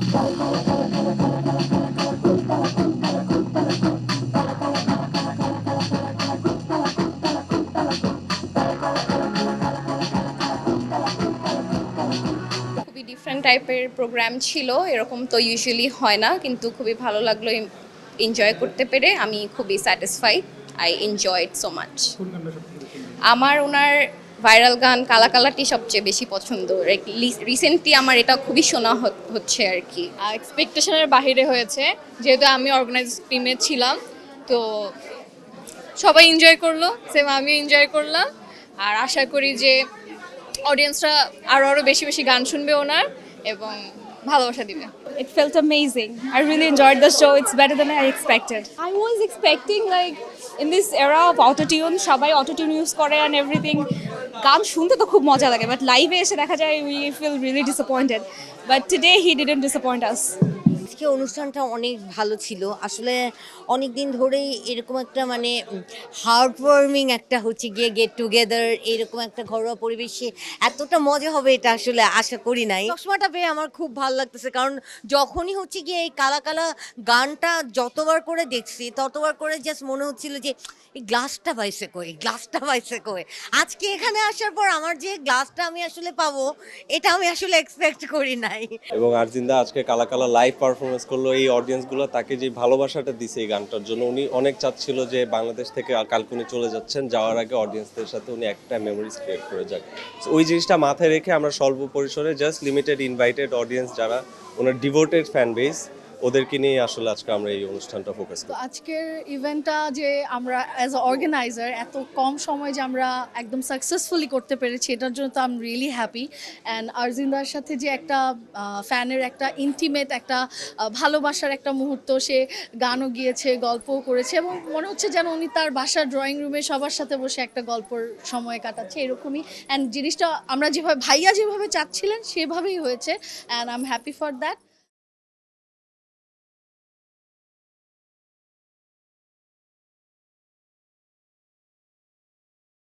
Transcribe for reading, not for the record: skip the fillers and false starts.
খুবই ডিফারেন্ট টাইপের প্রোগ্রাম ছিল, এরকম তো ইউজুয়ালি হয় না, কিন্তু খুবই ভালো লাগলো এনজয় করতে পেরে। আমি খুবই satisfied, I enjoyed so much. আমার ওনার ভাইরাল গান কালা কালাটি সবচেয়ে বেশি পছন্দ। রিসেন্টলি আমার এটা খুবই শোনা হচ্ছে আর কি। এক্সপেকটেশনের বাহিরে হয়েছে, যেহেতু আমি অর্গানাইজ টিমে ছিলাম, তো সবাই এনজয় করলো, সেম আমিও এনজয় করলাম। আর আশা করি যে অডিয়েন্সরা আরও বেশি বেশি গান শুনবে ওনার এবং ভালোবাসা দিবে। It felt amazing. I really enjoyed the show. It's better than I expected. I was expecting like in this era of autotune, সবাই autotune use করে and everything. গান শুনতে তো খুব মজা লাগে, but লাইভে এসে দেখা যায় we feel really disappointed. But today he didn't disappoint us. আজকে অনুষ্ঠানটা অনেক ভালো ছিল আসলে। অনেক দিন ধরেই এরকম একটা মানে হার্ট ওয়ার্মিং একটা হচ্ছে গিয়ে গেট টুগেদার, এরকম একটা ঘরোয়া পরিবেশে এতটা মজা হবে এটা আসলে আশা করি নাই। চশমাটা পেয়ে আমার খুব ভালো লাগতেছে, কারণ যখনই হচ্ছে গিয়ে এই কালা কালা গানটা যতবার করে দেখছি ততবার করে জাস্ট মনে হচ্ছিল যে এই গ্লাসটা পাইছে কই, গ্লাসটা পাইছে কই। আজকে এখানে আসার পর আমার যে গ্লাসটা আমি আসলে পাবো, এটা আমি আসলে এক্সপেক্ট করি নাই। এবং আরজিন্দা আজকে কালা কালা লাইভ পারফরমেন্স করলো। এই অডিয়েন্সগুলো তাকে যে ভালোবাসাটা দিছে এই গানটার জন্য, উনি অনেক চাচ্ছিল যে বাংলাদেশ থেকে কালকে উনি চলে যাচ্ছেন, যাওয়ার আগে অডিয়েন্সদের সাথে উনি একটা মেমোরিজ ক্রিয়েট করে যাক। ওই জিনিসটা মাথায় রেখে আমরা স্বল্প পরিসরে জাস্ট লিমিটেড ইনভাইটেড অডিয়েন্স যারা ওনার ডিভোটেড ফ্যান বেস, ওদেরকে নিয়ে আসলে আজকে আমরা এই অনুষ্ঠানটা ফোকাস করি। তো আজকের ইভেন্টটা যে আমরা অ্যাজ আ অর্গানাইজার এত কম সময় যে আমরা একদম সাকসেসফুলি করতে পেরেছি, এটার জন্য তো I am really happy. And Arjinder সাথে যে একটা ফ্যানের একটা ইন্টিমেট একটা ভালোবাসার একটা মুহূর্ত, সে গানও গিয়েছে, গল্পও করেছে, এবং মনে হচ্ছে যেন উনি তার বাসার ড্রয়িং রুমে সবার সাথে বসে একটা গল্পর সময় কাটাচ্ছে, এরকমই। অ্যান্ড জিনিসটা আমরা যেভাবে ভাইয়া যেভাবে চাচ্ছিলেন সেভাবেই হয়েছে, and I am happy for that.